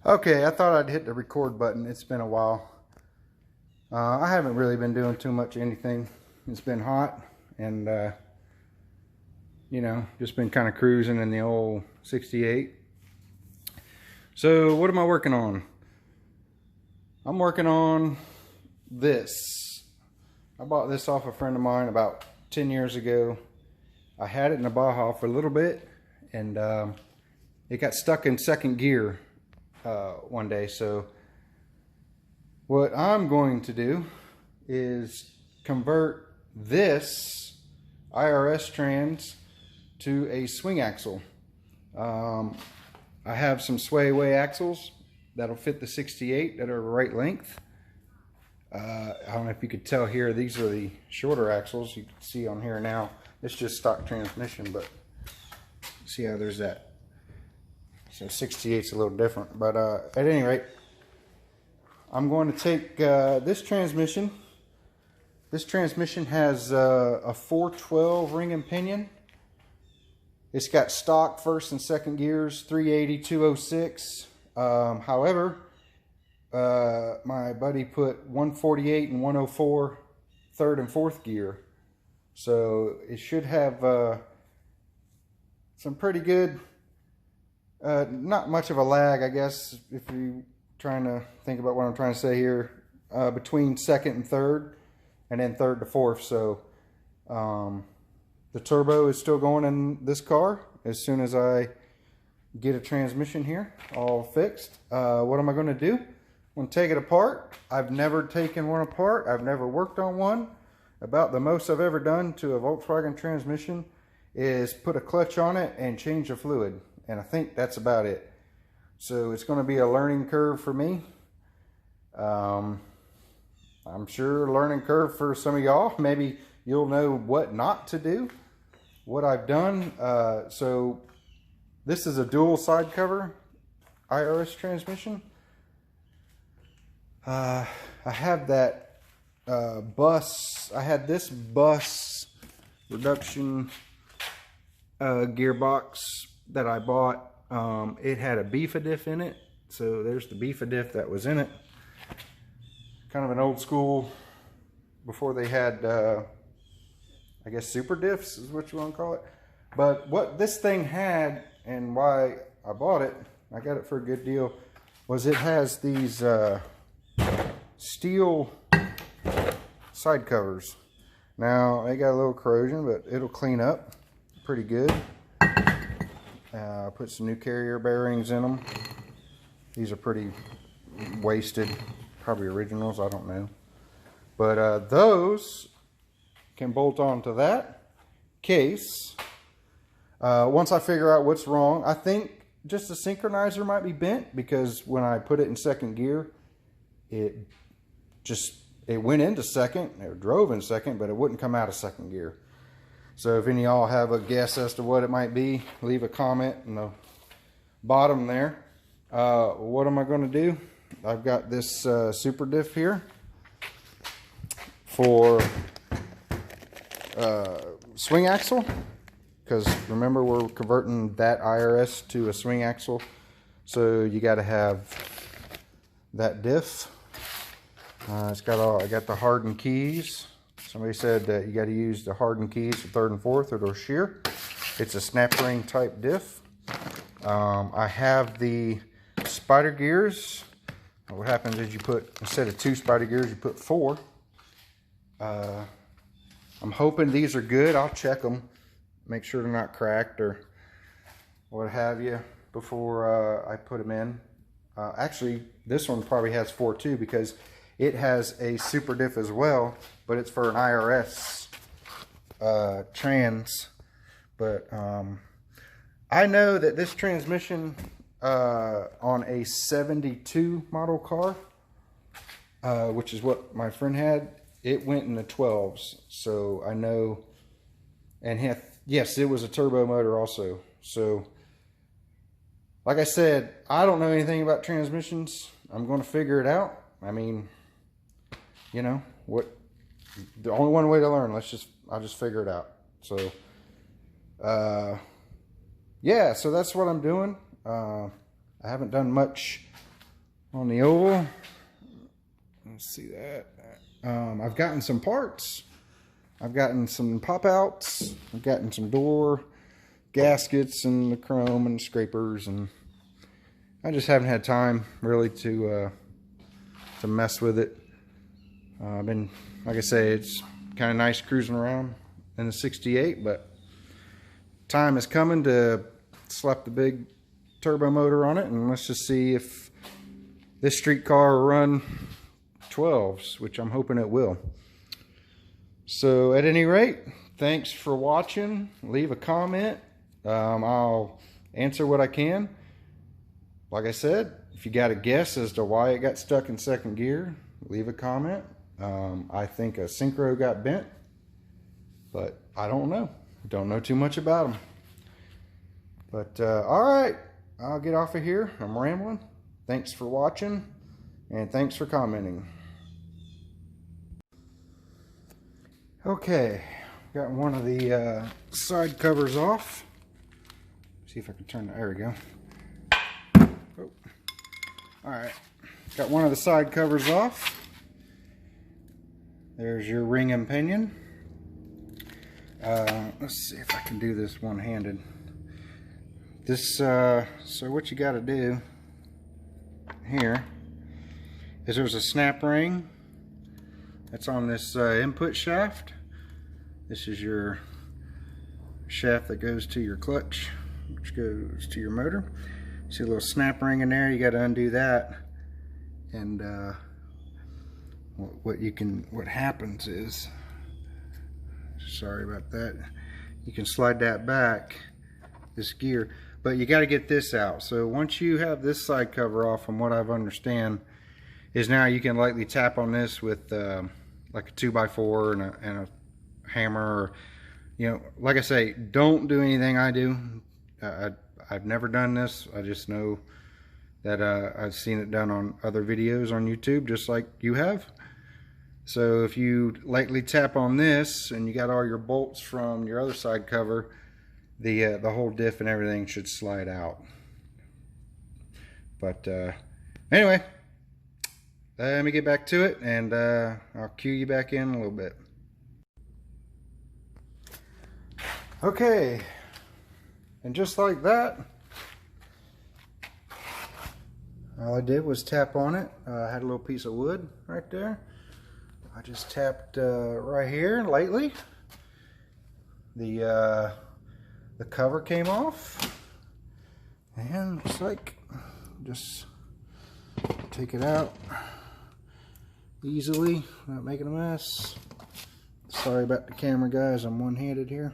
Okay, I thought I'd hit the record button. It's been a while. I haven't really been doing too much anything. It's been hot and, just been kind of cruising in the old 68. So what am I working on? I'm working on this. I bought this off a friend of mine about 10 years ago. I had it in the Baja for a little bit and it got stuck in second gear one day. So what I'm going to do is convert this IRS trans to a swing axle. I have some sway away axles that'll fit the 68 that are right length. I don't know if you could tell here, these are the shorter axles. You can see on here now, it's just stock transmission, but see how there's that. So 68's a little different, but at any rate, I'm going to take this transmission. This transmission has a 412 ring and pinion. It's got stock first and second gears, 380, 206. However, my buddy put 148 and 104 third and fourth gear. So it should have some pretty good, not much of a lag, I guess, if you're trying to think about what I'm trying to say here, between second and third, and then third to fourth. So the turbo is still going in this car. As soon as I get a transmission here all fixed, what am I going to do? I'm going to take it apart. I've never taken one apart. I've never worked on one. About the most I've ever done to a Volkswagen transmission is put a clutch on it and change the fluid. And I think that's about it. So it's going to be a learning curve for me. I'm sure a learning curve for some of y'all. Maybe you'll know what not to do. What I've done, so this is a dual side cover IRS transmission. I have that bus. I had this bus reduction gearbox that I bought. It had a diff in it, so there's the diff that was in it. Kind of an old school, before they had I guess super diffs is what you want to call it. But what this thing had, and why I bought it, I got it for a good deal, was it has these steel side covers. Now they got a little corrosion, but it'll clean up pretty good. Put some new carrier bearings in them. These are pretty wasted, probably originals, I don't know. But those can bolt onto that case. Once I figure out what's wrong, I think just the synchronizer might be bent, because when I put it in second gear, it went into second, it drove in second, but it wouldn't come out of second gear. So if any of y'all have a guess as to what it might be, leave a comment in the bottom there. What am I going to do? I've got this super diff here for swing axle, because remember, we're converting that IRS to a swing axle, so you got to have that diff. I got the hardened keys. Somebody said that you got to use the hardened keys for third and fourth or they'll shear. It's a snap ring type diff. I have the spider gears. What happens is you put, instead of 2 spider gears, you put 4. I'm hoping these are good. I'll check them, make sure they're not cracked or what have you before I put them in. Actually, this one probably has 4 too, because it has a super diff as well, but it's for an IRS trans. But I know that this transmission on a 72 model car, which is what my friend had, it went in the 12s. So I know, and yes, it was a turbo motor also. So like I said, I don't know anything about transmissions. I'm going to figure it out. I mean, you know what, the only one way to learn, I'll just figure it out. So yeah, so that's what I'm doing. I haven't done much on the oval. Let's see that. I've gotten some parts. I've gotten some pop outs. I've gotten some door gaskets and the chrome and scrapers, and I just haven't had time really to mess with it. I've been, like I say, it's kind of nice cruising around in the 68, but time is coming to slap the big turbo motor on it, and let's just see if this street car will run 12s, which I'm hoping it will. So at any rate, thanks for watching. Leave a comment. I'll answer what I can. Like I said, if you got a guess as to why it got stuck in second gear, leave a comment. I think a synchro got bent, but I don't know. Don't know too much about them. But all right, I'll get off of here. I'm rambling. Thanks for watching, and thanks for commenting. Okay, got one of the side covers off. See if I can turn there we go. Oh. All right, got one of the side covers off. There's your ring and pinion. Let's see if I can do this one-handed. This, so what you got to do here is there's a snap ring that's on this input shaft. This is your shaft that goes to your clutch, which goes to your motor. See a little snap ring in there? You got to undo that, and what happens is, sorry about that, you can slide that back, this gear, but you got to get this out. So once you have this side cover off, from what I've understand, is now you can lightly tap on this with like a 2x4 and a hammer, or, you know, like I say, don't do anything I do. I've never done this. I just know that I've seen it done on other videos on YouTube, just like you have. So if you lightly tap on this and you got all your bolts from your other side cover, the whole diff and everything should slide out. But anyway, let me get back to it, and I'll cue you back in a little bit. Okay, and just like that, all I did was tap on it. I had a little piece of wood right there. I just tapped right here lightly. The cover came off, and looks like just take it out easily without making a mess. Sorry about the camera, guys. I'm one-handed here.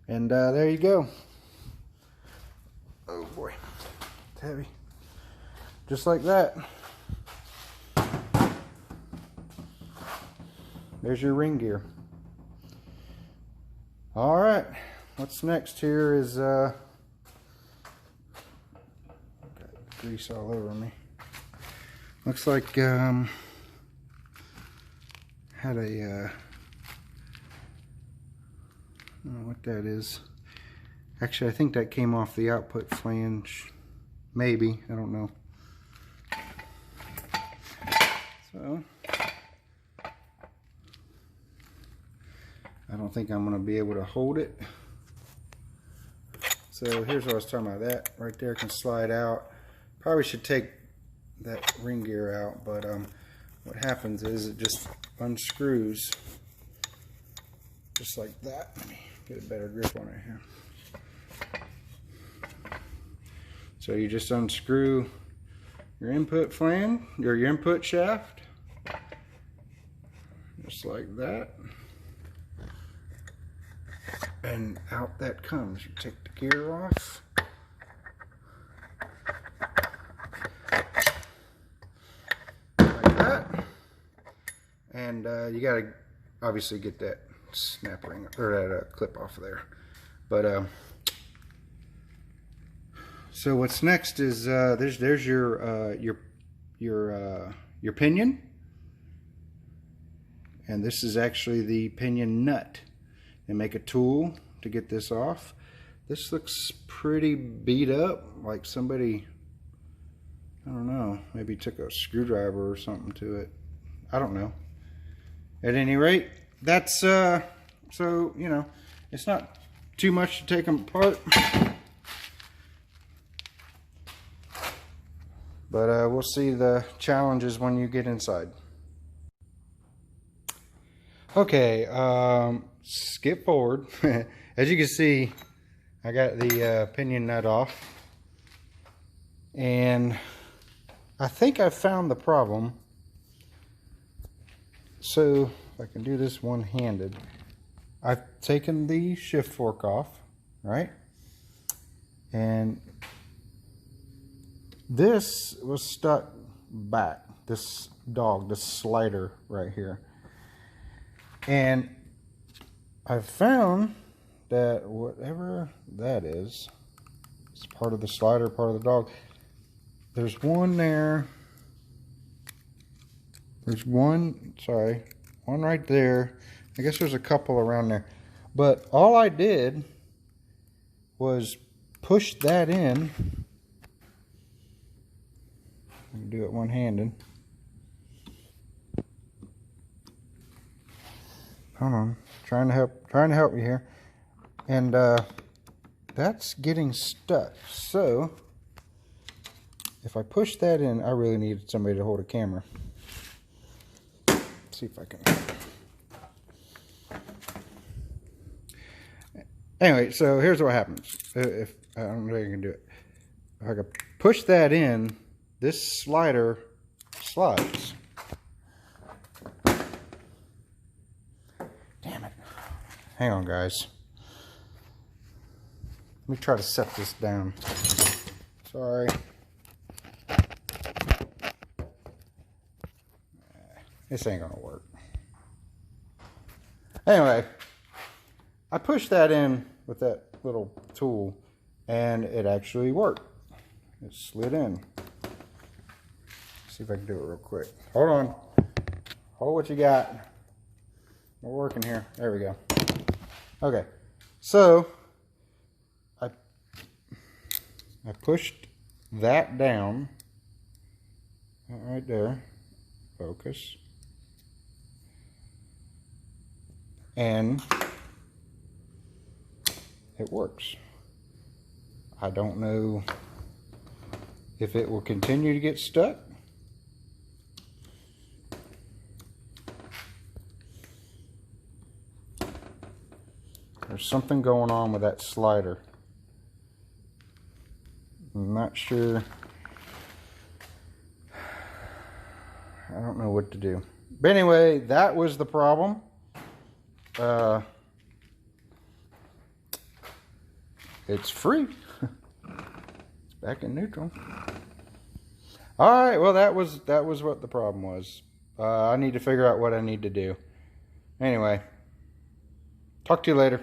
And there you go. Oh boy, it's heavy. Just like that. There's your ring gear. All right, what's next here is got grease all over me. Looks like had a I don't know what that is. Actually, I think that came off the output flange. Maybe, I don't know. So I don't think I'm going to be able to hold it. So here's what I was talking about. That right there can slide out. Probably should take that ring gear out, but what happens is it just unscrews just like that. Let me get a better grip on it here. So you just unscrew your input flange, or your input shaft, just like that, and out that comes. You take the gear off, like that, and you gotta obviously get that snap ring or that clip off of there. But so what's next is there's your pinion, and this is actually the pinion nut. And make a tool to get this off. This looks pretty beat up, like somebody, I don't know, maybe took a screwdriver or something to it. I don't know. At any rate, that's so, you know, it's not too much to take them apart. But we'll see the challenges when you get inside. Okay, skip forward. As you can see, I got the pinion nut off. And I think I found the problem. So, if I can do this one-handed. I've taken the shift fork off, right? And this was stuck back. This dog, this slider right here. And I found that whatever that is, it's part of the slider, part of the dog. There's one there. There's one, sorry, one right there. I guess there's a couple around there. But all I did was push that in. I can do it one-handed. Hold on, trying to help you here. And that's getting stuck. So if I push that in, I really need somebody to hold a camera. Let's see if I can. Anyway, so here's what happens. If I don't know if I can do it. If I can push that in, this slider slides. Damn it. Hang on, guys. Let me try to set this down. Sorry. This ain't gonna work. Anyway, I pushed that in with that little tool and it actually worked. It slid in. See if I can do it real quick. Hold on. Hold what you got. We're working here. There we go. Okay. So I pushed that down. Right there. Focus. And it works. I don't know if it will continue to get stuck. There's something going on with that slider. I'm not sure. I don't know what to do. But anyway, that was the problem. It's free. It's back in neutral. All right, well that was what the problem was. I need to figure out what I need to do. Anyway, talk to you later.